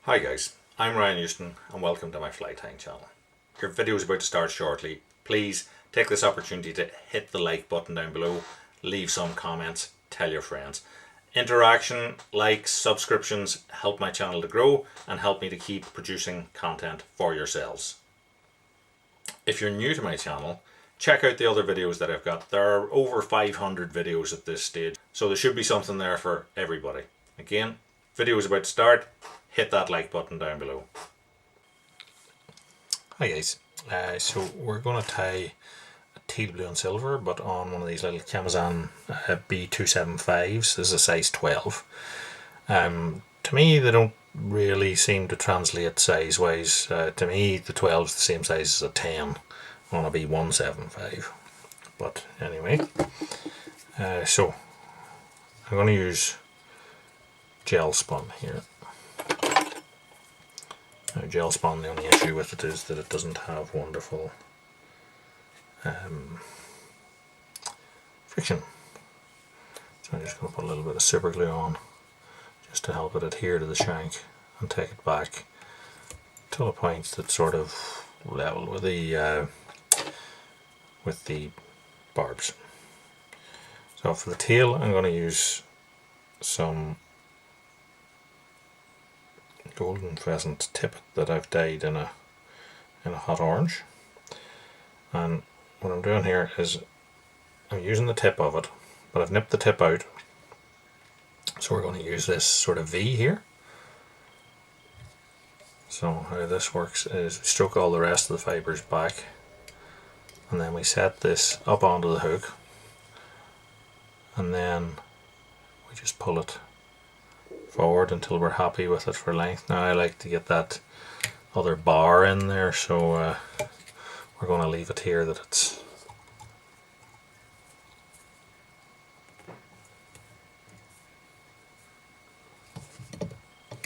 Hi guys, I'm Ryan Houston and welcome to my fly tying channel. Your video is about to start shortly. Please take this opportunity to hit the like button down below, leave some comments, tell your friends. Interaction, likes, subscriptions help my channel to grow and help me to keep producing content for yourselves. If you're new to my channel, check out the other videos that I've got. There are over 500 videos at this stage, so there should be something there for everybody. Again, video is about to start. Hit that like button down below. Hi guys, so we're going to tie a teal blue and silver, but on one of these little Camazan B275s. This is a size 12. To me they don't really seem to translate size wise. To me the 12 is the same size as a 10 on a B175, but anyway, so I'm going to use gel spun here. Now, gel spun, the only issue with it is that it doesn't have wonderful friction. So I'm just going to put a little bit of super glue on just to help it adhere to the shank and take it back to a point that's sort of level with the barbs. So for the tail, I'm going to use some golden pheasant tippet that I've dyed in a hot orange, and what I'm doing here is I'm using the tip of it, but I've nipped the tip out, so we're going to use this sort of V here. So how this works is we stroke all the rest of the fibres back, and then we set this up onto the hook, and then we just pull it forward until we're happy with it for length. Now I like to get that other bar in there, so we're going to leave it here that it's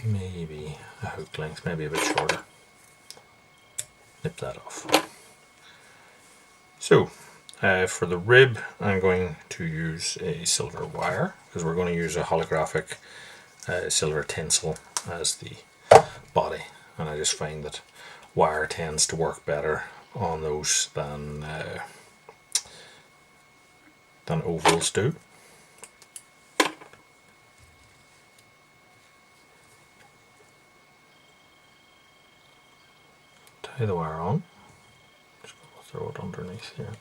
maybe a hook length, maybe a bit shorter. Nip that off. So for the rib I'm going to use a silver wire because we're going to use a holographic silver tinsel as the body, and I just find that wire tends to work better on those than ovals do. Tie the wire on. Just going to throw it underneath here.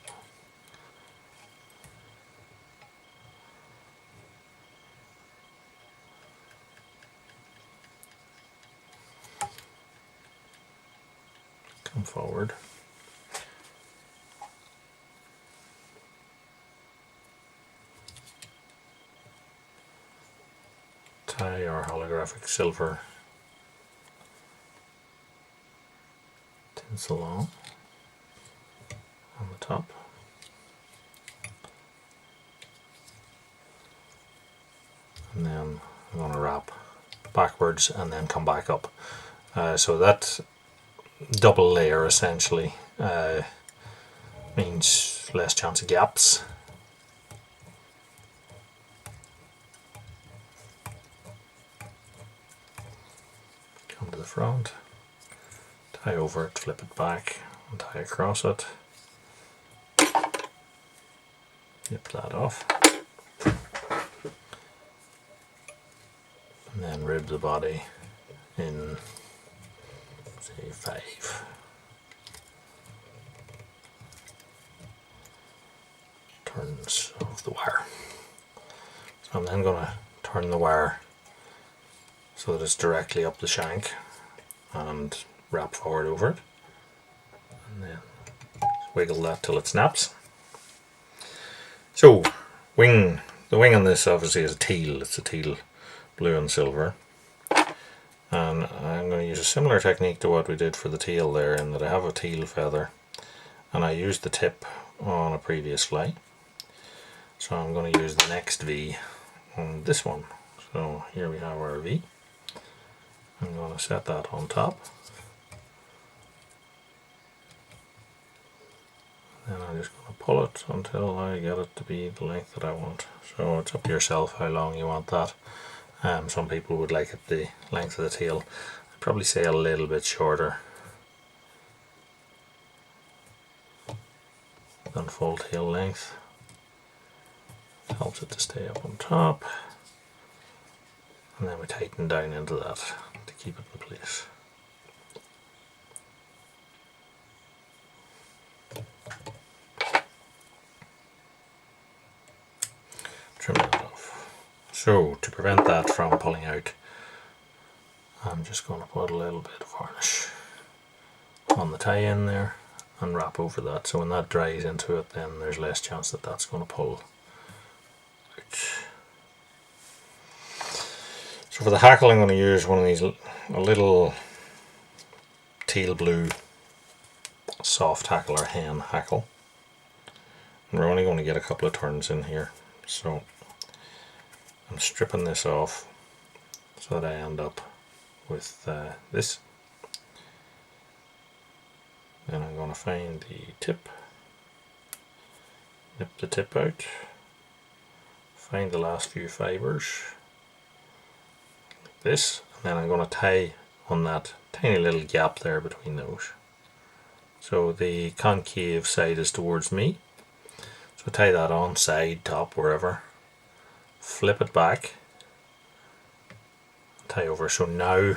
Come forward. Tie our holographic silver tinsel on the top. And then I'm going to wrap backwards and then come back up. So that double layer essentially means less chance of gaps. Come to the front, tie over it, flip it back and tie across it. Nip that off. And then rib the body in say 5. Turns of the wire. So I'm then going to turn the wire so that it's directly up the shank and wrap forward over it, and then wiggle that till it snaps. So the wing on this obviously is a teal. It's a teal blue and silver, and I'm going to use a similar technique to what we did for the tail there, in that I have a teal feather and I used the tip on a previous fly, so I'm going to use the next V on this one. So here we have our V. I'm going to set that on top, and I'm just going to pull it until I get it to be the length that I want. So it's up to yourself how long you want that. Some people would like it the length of the tail. I probably say a little bit shorter than full tail length. Helps it to stay up on top, and then we tighten down into that to keep it in place. Trim that off. So to prevent that from pulling out, I'm just going to put a little bit of varnish on the tie-in there and wrap over that, so when that dries into it, then there's less chance that that's going to pull out. So for the hackle, I'm going to use one of these, a little teal blue soft hackle or hen hackle. And we're only going to get a couple of turns in here, so I'm stripping this off so that I end up with this. Then I'm going to find the tip, nip the tip out, find the last few fibres like this, and then I'm going to tie on that tiny little gap there between those. So the concave side is towards me, so tie that on, side, top, wherever, flip it back, tie over, so now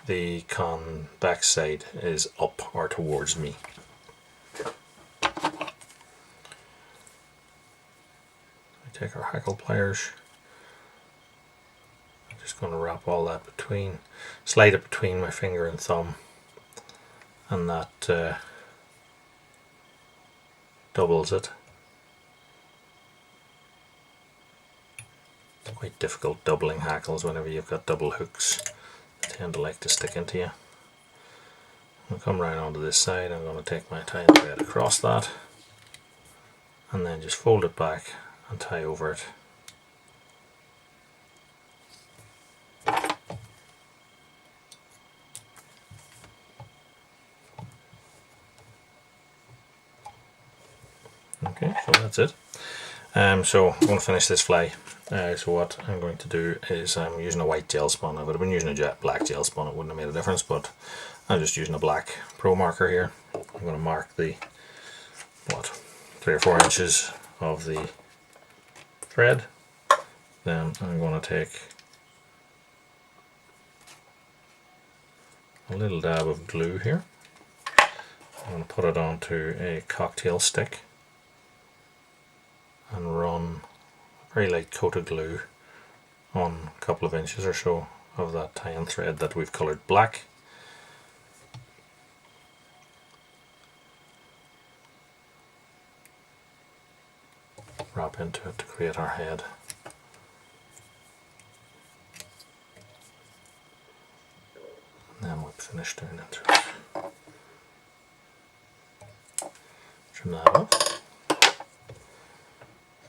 the convex side is up or towards me. I take our hackle pliers, I'm just going to wrap all that between, slide it between my finger and thumb, and that doubles it. It's quite difficult doubling hackles whenever you've got double hooks. They tend to like to stick into you. I'll come right onto this side. I'm going to take my tie and thread across that, and then just fold it back and tie over it. Okay, so that's it. So I'm going to finish this fly. So what I'm going to do is I'm using a white gel spun. I would have been using a black gel spun, it wouldn't have made a difference, but I'm just using a black pro marker here. I'm going to mark the 3 or 4 inches of the thread. Then I'm going to take a little dab of glue here. I'm going to put it onto a cocktail stick and run a very light coat of glue on a couple of inches or so of that tie-in thread that we've coloured black. Wrap into it to create our head. And then we'll finish down into it. Trim that off.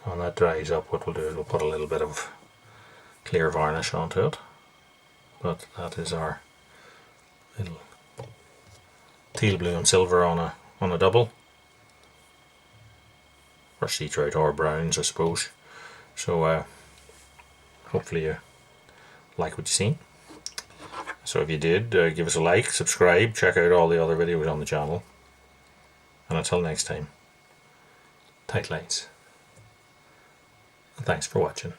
When that dries up, what we'll do is we'll put a little bit of clear varnish onto it. But that is our little teal blue and silver on a double, or see-through or browns, I suppose. So hopefully you like what you've seen. So if you did, give us a like, subscribe, check out all the other videos on the channel, and until next time, tight lines. Thanks for watching.